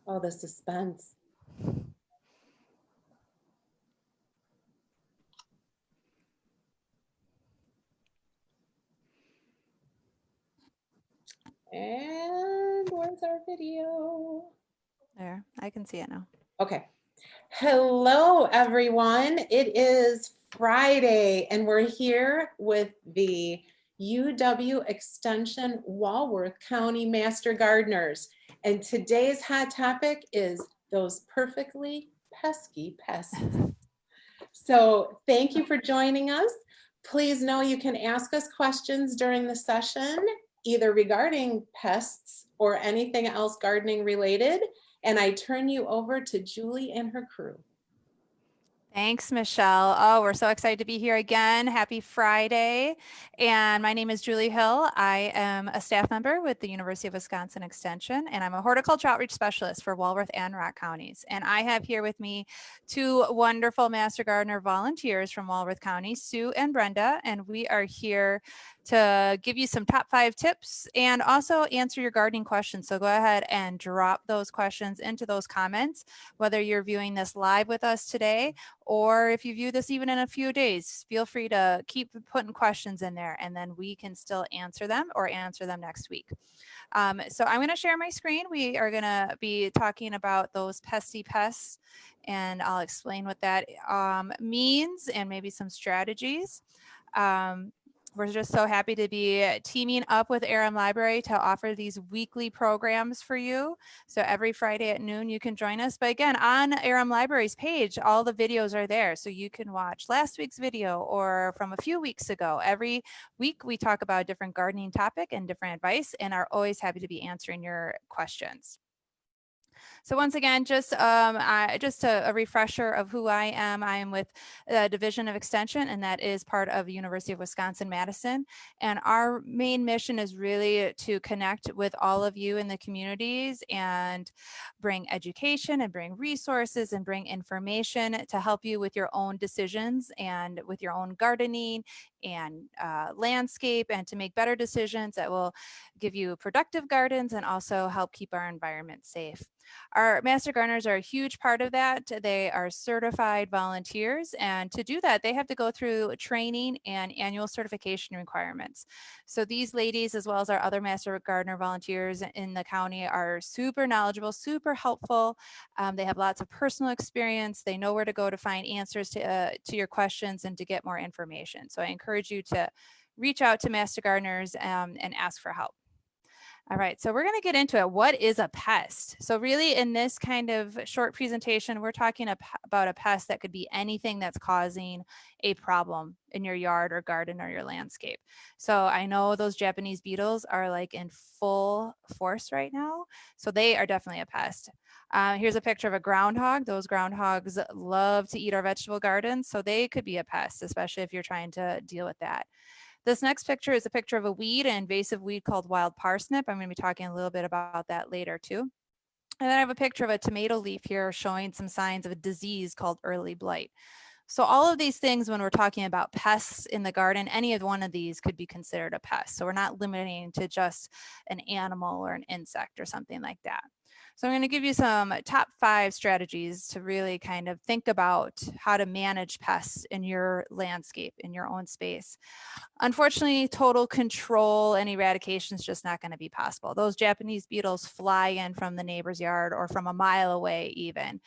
Oh, the suspense. And where's our video? There, I can see it now. Okay. Hello, everyone. It is Friday, and we're here with the UW Extension Walworth County Master Gardeners. And today's hot topic is those perfectly pesky pests. So thank you for joining us. Please know you can ask us questions during the session, either regarding pests or anything else gardening related. And I turn you over to Julie and her crew. Thanks, Michelle. Oh, we're so excited to be here again. Happy Friday. And my name is Julie Hill. I am a staff member with the University of Wisconsin Extension, and I'm a horticulture outreach specialist for Walworth and Rock counties. And I have here with me two wonderful Master Gardener volunteers from Walworth County, Sue and Brenda, and we are here to give you some top 5 tips and also answer your gardening questions. So go ahead and drop those questions into those comments, whether you're viewing this live with us today or if you view this even in a few days. Feel free to keep putting questions in there and then we can still answer them or answer them next week. So I'm going to share my screen. We are going to be talking about those pesky pests, and I'll explain what that means and maybe some strategies. We're just so happy to be teaming up with ARM Library to offer these weekly programs for you. So every Friday at noon, you can join us. But again, on ARM Library's page, all the videos are there. So you can watch last week's video or from a few weeks ago. Every week, we talk about a different gardening topic and different advice, and are always happy to be answering your questions. So once again, just a refresher of who I am. I am with the Division of Extension, and that is part of the University of Wisconsin-Madison. And our main mission is really to connect with all of you in the communities and bring education and bring resources and bring information to help you with your own decisions and with your own gardening and landscape, and to make better decisions that will give you productive gardens and also help keep our environment safe. Our Master Gardeners are a huge part of that. They are certified volunteers, and to do that, they have to go through training and annual certification requirements. So these ladies, as well as our other Master Gardener volunteers in the county, are super knowledgeable, super helpful. They have lots of personal experience. They know where to go to find answers to your questions and to get more information. So I encourage you to reach out to Master Gardeners and ask for help. All right, so we're going to get into it. What is a pest? So really in this kind of short presentation, we're talking about a pest that could be anything that's causing a problem in your yard or garden or your landscape. So I know those Japanese beetles are like in full force right now. So they are definitely a pest. Here's a picture of a groundhog. Those groundhogs love to eat our vegetable gardens. So they could be a pest, especially if you're trying to deal with that. This next picture is a picture of a weed, an invasive weed called wild parsnip. I'm going to be talking a little bit about that later too. And then I have a picture of a tomato leaf here showing some signs of a disease called early blight. So all of these things, when we're talking about pests in the garden, any of one of these could be considered a pest. So we're not limiting to just an animal or an insect or something like that. So I'm going to give you some top 5 strategies to really kind of think about how to manage pests in your landscape, in your own space. Unfortunately, total control and eradication is just not going to be possible. Those Japanese beetles fly in from the neighbor's yard or from a mile away even.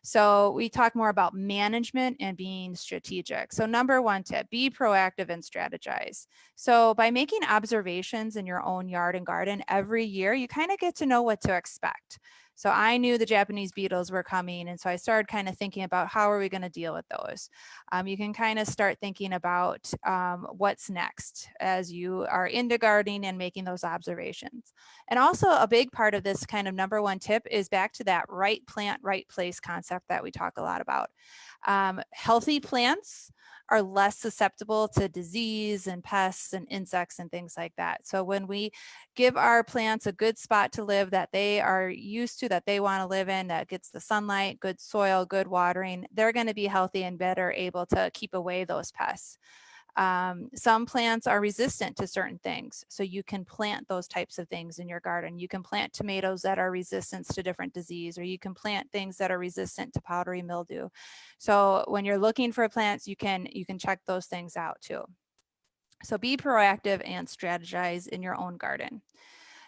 So we talk more about management and being strategic. So number 1 tip, be proactive and strategize. So by making observations in your own yard and garden every year, you kind of get to know what to expect. So I knew the Japanese beetles were coming, and so I started kind of thinking about how are we going to deal with those. You can kind of start thinking about what's next as you are into gardening and making those observations. And also a big part of this kind of number 1 tip is back to that right plant, right place concept that we talk a lot about. Healthy plants are less susceptible to disease and pests and insects and things like that. So when we give our plants a good spot to live that they are used to, that they want to live in, that gets the sunlight, good soil, good watering, they're going to be healthy and better able to keep away those pests. Some plants are resistant to certain things, so you can plant those types of things in your garden. You can plant tomatoes that are resistant to different disease, or you can plant things that are resistant to powdery mildew. So when you're looking for plants, you can check those things out too. So be proactive and strategize in your own garden.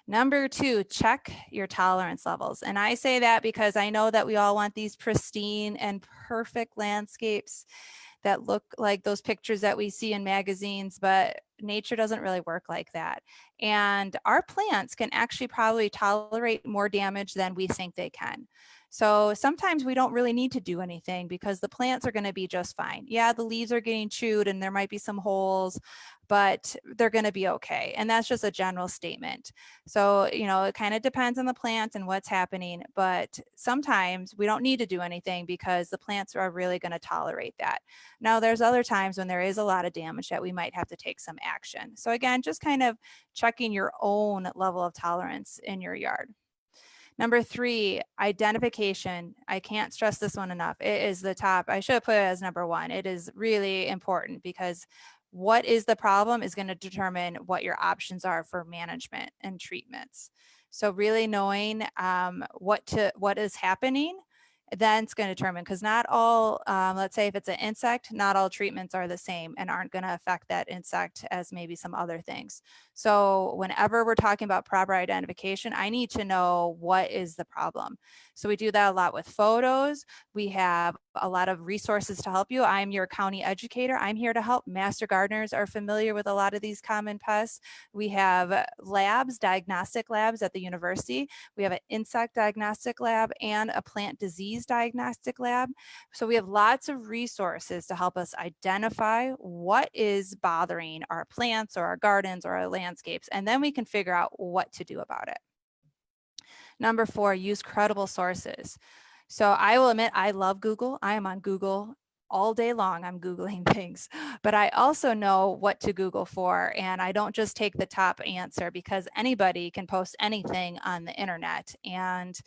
Number 2, check your tolerance levels. And I say that because I know that we all want these pristine and perfect landscapes that look like those pictures that we see in magazines, but nature doesn't really work like that. And our plants can actually probably tolerate more damage than we think they can. So sometimes we don't really need to do anything because the plants are going to be just fine. Yeah, the leaves are getting chewed and there might be some holes, but they're going to be okay. And that's just a general statement. So, you know, it kind of depends on the plant and what's happening, but sometimes we don't need to do anything because the plants are really going to tolerate that. Now, there's other times when there is a lot of damage that we might have to take some action. So again, just kind of checking your own level of tolerance in your yard. Number 3, identification. I can't stress this one enough. It is the top. I should have put it as number 1. It is really important because what is the problem is going to determine what your options are for management and treatments. So really knowing what is happening, then it's going to determine, because not all, let's say if it's an insect, not all treatments are the same and aren't going to affect that insect as maybe some other things. So whenever we're talking about proper identification, I need to know what is the problem. So we do that a lot with photos. We have a lot of resources to help you. I'm your county educator. I'm here to help. Master gardeners are familiar with a lot of these common pests. We have labs, diagnostic labs at the university. We have an insect diagnostic lab and a plant disease diagnostic lab. So we have lots of resources to help us identify what is bothering our plants or our gardens or our landscapes, and then we can figure out what to do about it. Number 4, use credible sources. So I will admit, I love Google. I am on Google all day long. I'm Googling things, but I also know what to Google for. And I don't just take the top answer, because anybody can post anything on the internet, and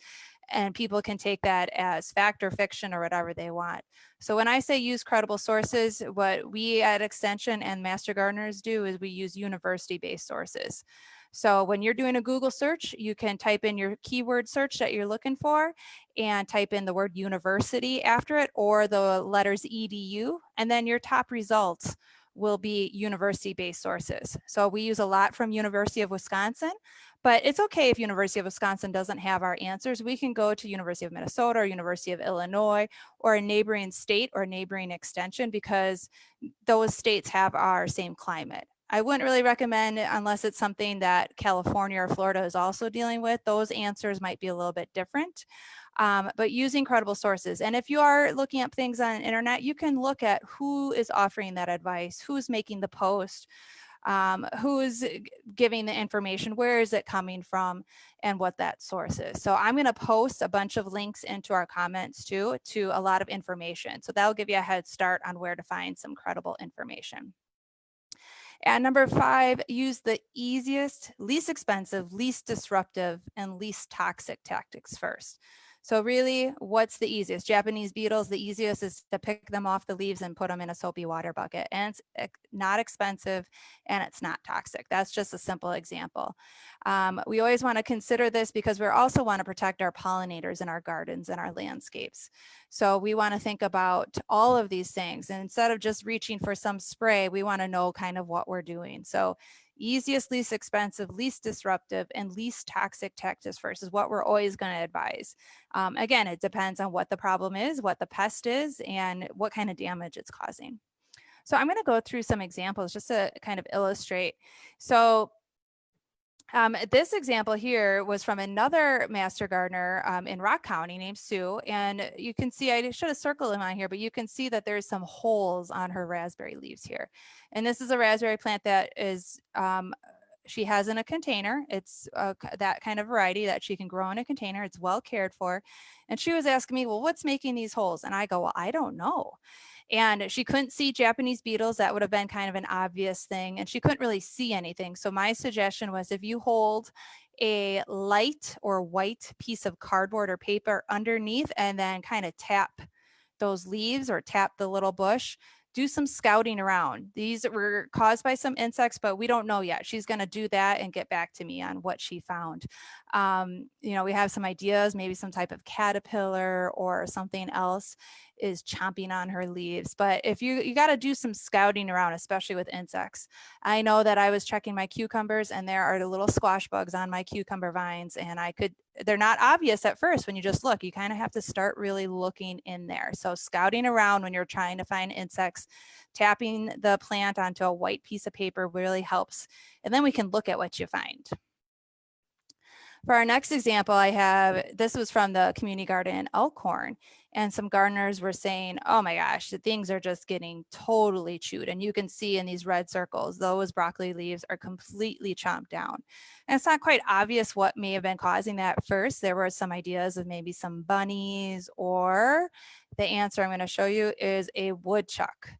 people can take that as fact or fiction or whatever they want. So when I say use credible sources, what we at Extension and Master Gardeners do is we use university-based sources. So when you're doing a Google search, you can type in your keyword search that you're looking for and type in the word university after it, or the letters edu, and then your top results will be university-based sources. So we use a lot from University of Wisconsin, but it's okay if University of Wisconsin doesn't have our answers. We can go to University of Minnesota or University of Illinois or a neighboring state or neighboring extension, because those states have our same climate. I wouldn't really recommend it unless it's something that California or Florida is also dealing with. Those answers might be a little bit different, but using credible sources. And if you are looking up things on the internet, you can look at who is offering that advice, who's making the post, who's giving the information, where is it coming from, and what that source is. So I'm going to post a bunch of links into our comments too, to a lot of information. So that'll give you a head start on where to find some credible information. And number 5, use the easiest, least expensive, least disruptive, and least toxic tactics first. So really, what's the easiest? Japanese beetles, the easiest is to pick them off the leaves and put them in a soapy water bucket. And it's not expensive and it's not toxic. That's just a simple example. We always want to consider this because we also want to protect our pollinators in our gardens and our landscapes. So we want to think about all of these things. And instead of just reaching for some spray, we want to know kind of what we're doing. So easiest, least expensive, least disruptive, and least toxic tactics first is what we're always going to advise. Again, it depends on what the problem is, what the pest is, and what kind of damage it's causing. So I'm going to go through some examples just to kind of illustrate. So this example here was from another master gardener in Rock County named Sue. And you can see, I should have circled them on here, but you can see that there's some holes on her raspberry leaves here. And this is a raspberry plant that is, she has in a container. It's that kind of variety that she can grow in a container. It's well cared for. And she was asking me, well, what's making these holes? And I go, well, I don't know. And she couldn't see Japanese beetles. That would have been kind of an obvious thing. And she couldn't really see anything. So my suggestion was, if you hold a light or white piece of cardboard or paper underneath and then kind of tap those leaves or tap the little bush, do some scouting around. These were caused by some insects, but we don't know yet. She's going to do that and get back to me on what she found. You know, we have some ideas, maybe some type of caterpillar or something else is chomping on her leaves. But if you got to do some scouting around, especially with insects. I know that I was checking my cucumbers and there are the little squash bugs on my cucumber vines, and they're not obvious at first when you just look. You kind of have to start really looking in there. So scouting around when you're trying to find insects, tapping the plant onto a white piece of paper really helps. And then we can look at what you find. For our next example, this was from the community garden in Elkhorn, and some gardeners were saying, oh my gosh, the things are just getting totally chewed. And you can see in these red circles, those broccoli leaves are completely chomped down. And it's not quite obvious what may have been causing that at first. There were some ideas of maybe some bunnies, or the answer I'm going to show you is a woodchuck.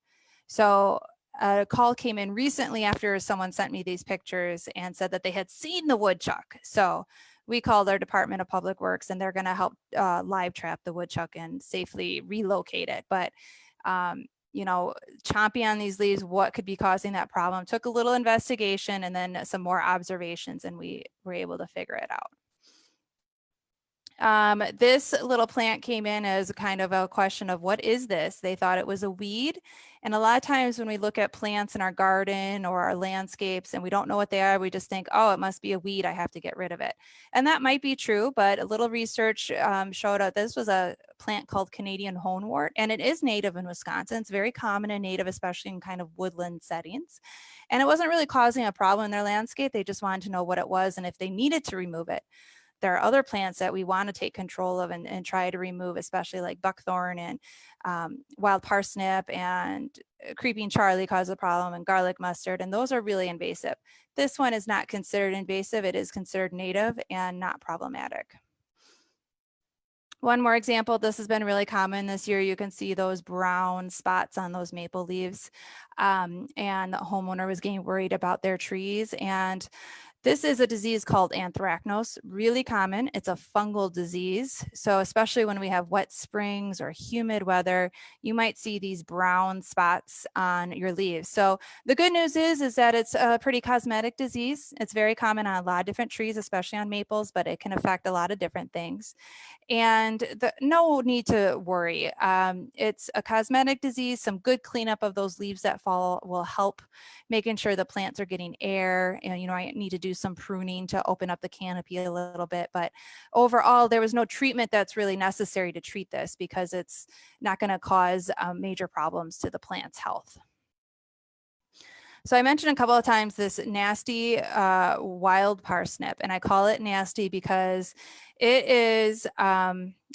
So a call came in recently after someone sent me these pictures and said that they had seen the woodchuck. So we called our Department of Public Works, and they're going to help live trap the woodchuck and safely relocate it. But you know, chomping on these leaves, what could be causing that problem? Took a little investigation and then some more observations, and we were able to figure it out. This little plant came in as kind of a question of what is this? They thought it was a weed. And a lot of times when we look at plants in our garden or our landscapes and we don't know what they are, we just think, oh, it must be a weed. I have to get rid of it. And that might be true, but a little research showed out this was a plant called Canadian honewort, and it is native in Wisconsin. It's very common and native, especially in kind of woodland settings. And it wasn't really causing a problem in their landscape. They just wanted to know what it was and if they needed to remove it. There are other plants that we want to take control of and try to remove, especially like buckthorn and wild parsnip, and creeping Charlie causes a problem, and garlic mustard, and those are really invasive. This one is not considered invasive. It is considered native and not problematic. One more example, this has been really common this year. You can see those brown spots on those maple leaves, and the homeowner was getting worried about their trees. And this is a disease called anthracnose, really common. It's a fungal disease. So especially when we have wet springs or humid weather, you might see these brown spots on your leaves. So the good news is that it's a pretty cosmetic disease. It's very common on a lot of different trees, especially on maples, but it can affect a lot of different things. And no need to worry. It's a cosmetic disease. Some good cleanup of those leaves that fall will help making sure the plants are getting air. And, you know, I need to do some pruning to open up the canopy a little bit. But overall, there was no treatment that's really necessary to treat this because it's not going to cause major problems to the plant's health. So I mentioned a couple of times this nasty wild parsnip, and I call it nasty because it is,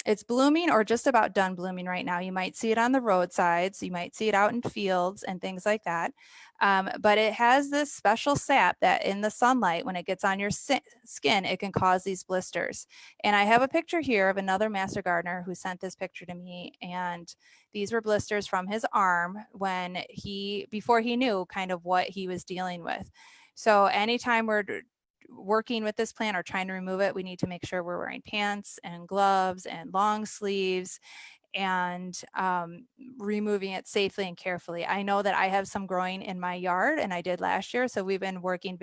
it's blooming or just about done blooming right now. You might see it on the roadsides, you might see it out in fields and things like that. But it has this special sap that in the sunlight, when it gets on your skin, it can cause these blisters. And I have a picture here of another master gardener who sent this picture to me, and these were blisters from his arm when before he knew kind of what he was dealing with. So anytime we're working with this plant or trying to remove it, we need to make sure we're wearing pants and gloves and long sleeves and removing it safely and carefully. I know that I have some growing in my yard, and I did last year. So we've been working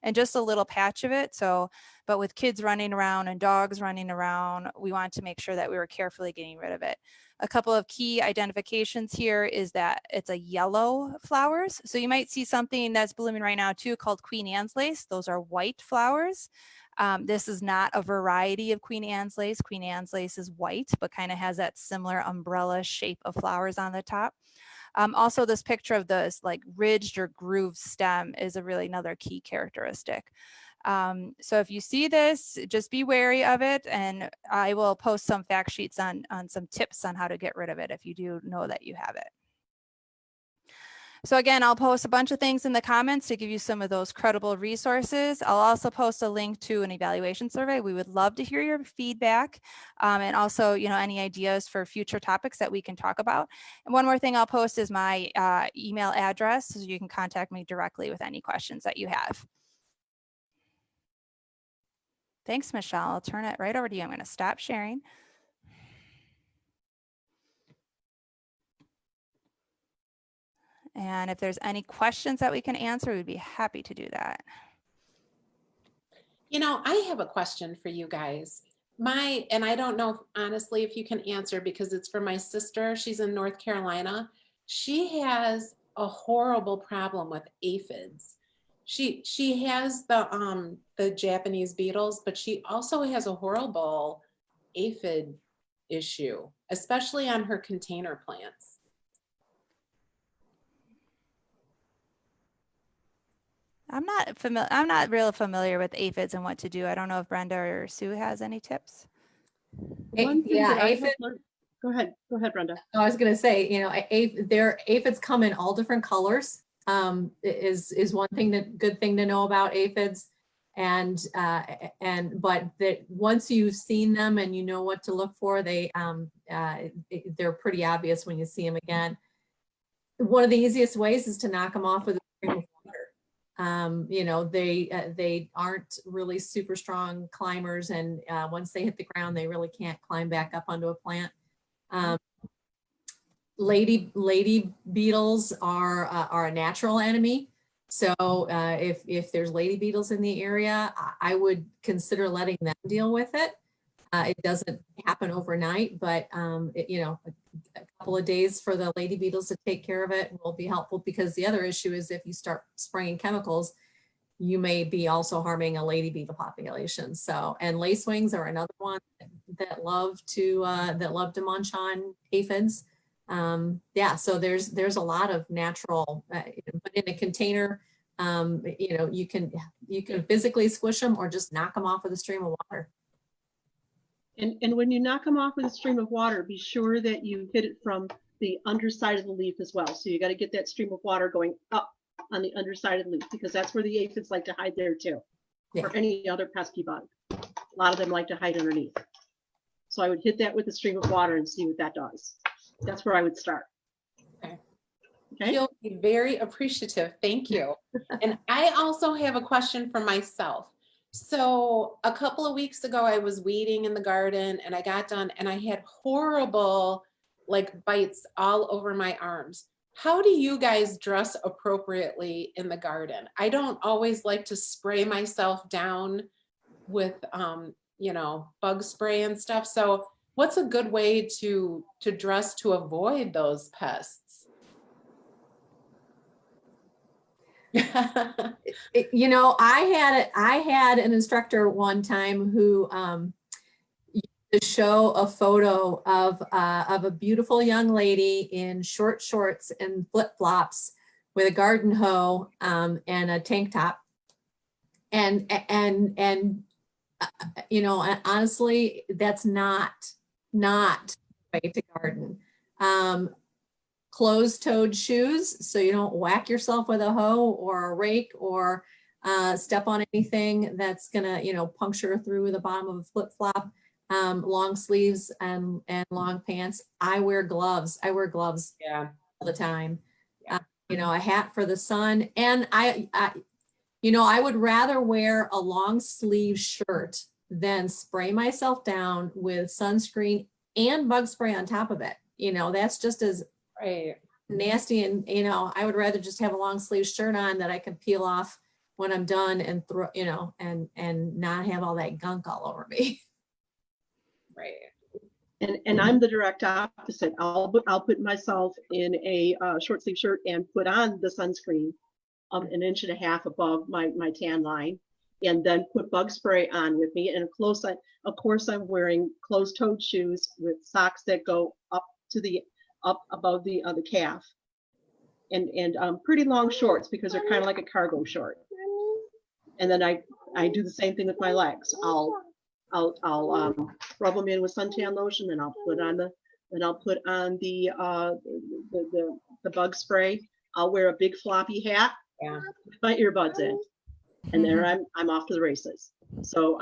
and just a little patch of it. So, but with kids running around and dogs running around, we want to make sure that we were carefully getting rid of it. A couple of key identifications here is that it's a yellow flowers. So you might see something that's blooming right now too called Queen Anne's lace. Those are white flowers. This is not a variety of Queen Anne's lace. Queen Anne's lace is white, but kind of has that similar umbrella shape of flowers on the top. Also, this picture of this like ridged or grooved stem is another key characteristic. So if you see this, just be wary of it, and I will post some fact sheets on some tips on how to get rid of it if you do know that you have it. So again, I'll post a bunch of things in the comments to give you some of those credible resources. I'll also post a link to an evaluation survey. We would love to hear your feedback, and also, you know, any ideas for future topics that we can talk about. And one more thing I'll post is my email address, so you can contact me directly with any questions that you have. Thanks, Michelle. I'll turn it right over to you. I'm going to stop sharing. And if there's any questions that we can answer, we'd be happy to do that. You know, I have a question for you guys. And I don't know, honestly, if you can answer because it's for my sister. She's in North Carolina. She has a horrible problem with aphids. She has the Japanese beetles, but she also has a horrible aphid issue, especially on her container plants. I'm not real familiar with aphids and what to do. I don't know if Brenda or Sue has any tips. One thing Yeah, that I have aphid. learned- Go ahead, Brenda. I was gonna say, you know, their aphids come in all different colors. Is one thing good thing to know about aphids, but that once you've seen them and you know what to look for, they're pretty obvious when you see them again. One of the easiest ways is to knock them off with a stream of water. You know, they aren't really super strong climbers, and once they hit the ground, they really can't climb back up onto a plant. Lady beetles are a natural enemy. So if there's lady beetles in the area, I would consider letting them deal with it. It doesn't happen overnight, but you know, a couple of days for the lady beetles to take care of it will be helpful, because the other issue is if you start spraying chemicals, you may be also harming a lady beetle population. So, and lacewings are another one that love to munch on aphids. Yeah, so there's a lot of natural, but in a container, you know, you can physically squish them or just knock them off with a stream of water. And when you knock them off with a stream of water, be sure that you hit it from the underside of the leaf as well. So you got to get that stream of water going up on the underside of the leaf, because that's where the aphids like to hide there too, Yeah. or any other pesky bug. A lot of them like to hide underneath. So I would hit that with a stream of water and see what that does. That's where I would start. Okay. Okay. You'll be very appreciative. Thank you. And I also have a question for myself. So a couple of weeks ago, I was weeding in the garden and I got done and I had horrible like bites all over my arms. How do you guys dress appropriately in the garden? I don't always like to spray myself down with, you know, bug spray and stuff. So what's a good way to dress to avoid those pests? You know, I had an instructor one time who used to show a photo of a beautiful young lady in short shorts and flip-flops with a garden hoe and a tank top, and you know, honestly, that's not the way to garden. Closed-toed shoes, so you don't whack yourself with a hoe or a rake or step on anything that's gonna, you know, puncture through the bottom of a flip-flop. Long sleeves and long pants. I wear gloves. Yeah. All the time. Yeah. You know, a hat for the sun. And you know, I would rather wear a long sleeve shirt than spray myself down with sunscreen and bug spray on top of it. You know, that's just as Right. nasty. And, you know, I would rather just have a long sleeve shirt on that I can peel off when I'm done and throw, you know, and not have all that gunk all over me. Right. And I'm the direct opposite. I'll put myself in a short sleeve shirt and put on the sunscreen an inch and a half above my tan line, and then put bug spray on with me. And of course, I'm wearing closed-toed shoes with socks that go up above the calf, and pretty long shorts because they're kind of like a cargo short. And then I do the same thing with my legs. I'll rub them in with suntan lotion, and I'll put on the bug spray. I'll wear a big floppy hat, Yeah. with my earbuds in, and there I'm off to the races. So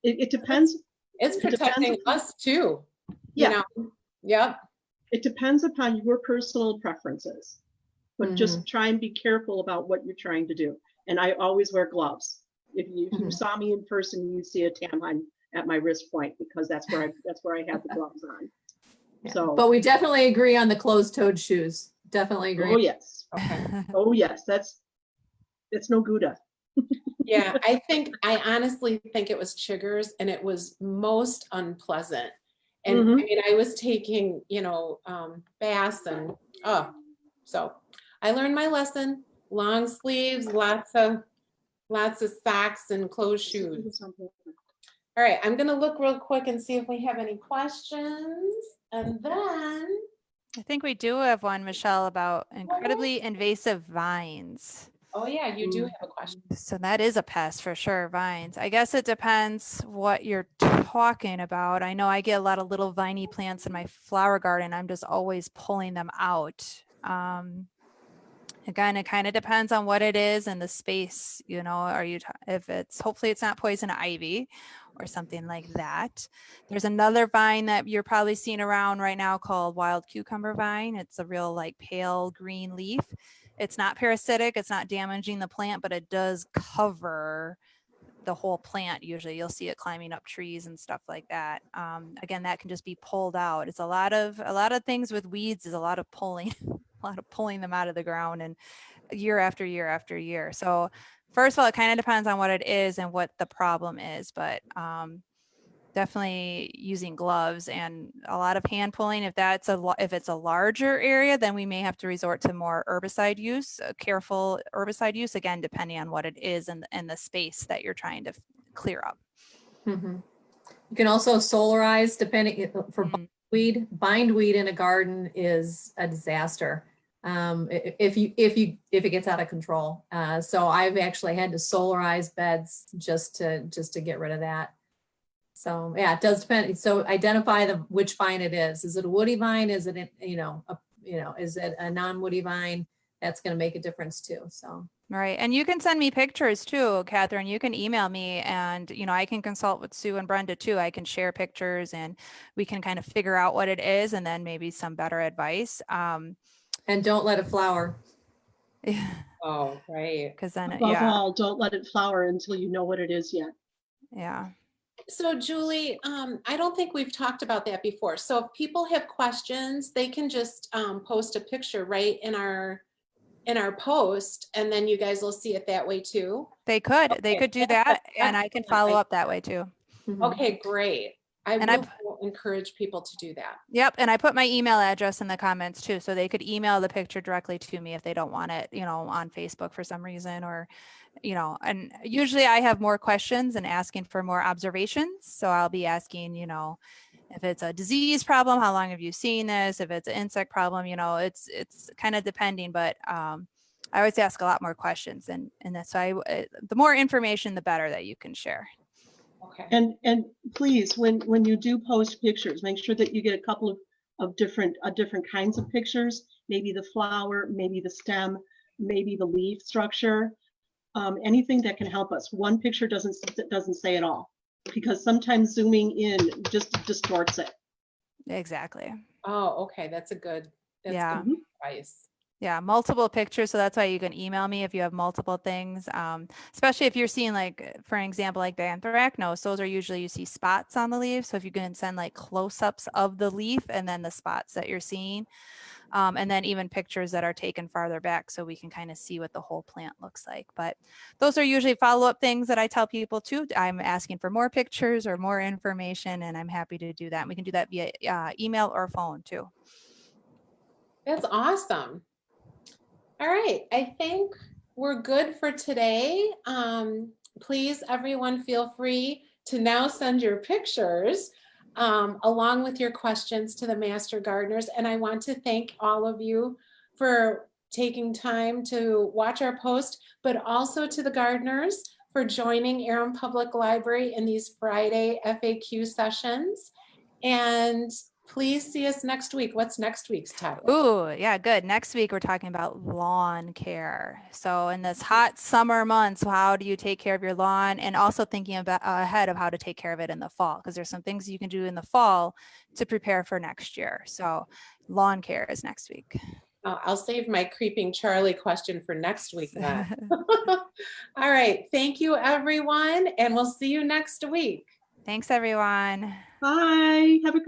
it depends. It's protecting us too. Yeah. You know? Yep. It depends upon your personal preferences, but just try and be careful about what you're trying to do. And I always wear gloves. If you saw me in person, you'd see a tan line at my wrist point, because that's where I have the gloves on. Yeah. So, But we definitely agree on the closed-toed shoes. Definitely agree. Oh, yes. Okay. Oh, yes. It's no Gouda. Yeah, I honestly think it was chiggers, and it was most unpleasant. And I Mhm. mean, I was taking, baths and, oh, so I learned my lesson. Long sleeves, lots of socks and closed shoes. All right, I'm gonna look real quick and see if we have any questions. And then, I think we do have one, Michelle, about incredibly invasive vines. oh yeah, you do have a question. So that is a pest for sure, vines. I guess it depends what you're talking about. I know I get a lot of little viney plants in my flower garden. I'm just always pulling them out. Again, it kind of depends on what it is and the space, are you, if it's, hopefully it's not poison ivy or something like that. There's another vine that you're probably seeing around right now called wild cucumber vine. It's a real like pale green leaf. It's not parasitic, it's not damaging the plant, but it does cover the whole plant. Usually you'll see it climbing up trees and stuff like that. Again, that can just be pulled out. It's a lot of things with weeds is a lot of pulling, a lot of pulling them out of the ground and year after year after year. So first of all, it kind of depends on what it is and what the problem is, but definitely using gloves and a lot of hand pulling. If it's a larger area, then we may have to resort to more herbicide use, careful herbicide use, again, depending on what it is and the space that you're trying to clear up. Mhm. You can also solarize depending for Mm. bindweed in a garden is a disaster. If it gets out of control. So I've actually had to solarize beds just to get rid of that. So yeah, it does depend. So identify which vine it is. Is it a woody vine? Is it, is it a non-woody vine? That's going to make a difference too. So. Right. And you can send me pictures too, Catherine. You can email me and, I can consult with Sue and Brenda too. I can share pictures and we can kind of figure out what it is and then maybe some better advice. And don't let it flower. Oh, right. Because then, Above all, don't let it flower until you know what it is yet. Yeah. So Julie, I don't think we've talked about that before. So if people have questions, they can just post a picture right in our post, and then you guys will see it that way too. They could do that, and I can follow up that way too. Okay, great. I And will encourage people to do that. Yep, and I put my email address in the comments too, so they could email the picture directly to me if they don't want it, on Facebook for some reason, or, and usually I have more questions and asking for more observations. So I'll be asking, if it's a disease problem, how long have you seen this? If it's an insect problem, it's kind of depending, but I always ask a lot more questions, and that's why the more information, the better that you can share. Okay. And please, when you do post pictures, make sure that you get a couple of different kinds of pictures. Maybe the flower, maybe the stem, maybe the leaf structure. Anything that can help us. One picture doesn't say it all, because sometimes zooming in just distorts it. Exactly. Oh, okay. That's good Yeah. advice. Yeah, multiple pictures. So that's why you can email me if you have multiple things, especially if you're seeing, like, for an example, like the anthracnose, those are usually you see spots on the leaf. So if you can send like close-ups of the leaf and then the spots that you're seeing, and then even pictures that are taken farther back so we can kind of see what the whole plant looks like. But those are usually follow-up things that I tell people too. I'm asking for more pictures or more information, and I'm happy to do that. And we can do that via email or phone too. That's awesome. All right, I think we're good for today. Please, everyone, feel free to now send your pictures along with your questions to the Master Gardeners. And I want to thank all of you for taking time to watch our post, but also to the gardeners for joining Aram Public Library in these Friday FAQ sessions. And please see us next week. What's next week's topic? Ooh, yeah, good. Next week, we're talking about lawn care. So in this hot summer months, how do you take care of your lawn? And also thinking about ahead of how to take care of it in the fall, because there's some things you can do in the fall to prepare for next year. So lawn care is next week. I'll save my creeping Charlie question for next week then. All right. Thank you, everyone. And we'll see you next week. Thanks, everyone. Bye. Have a good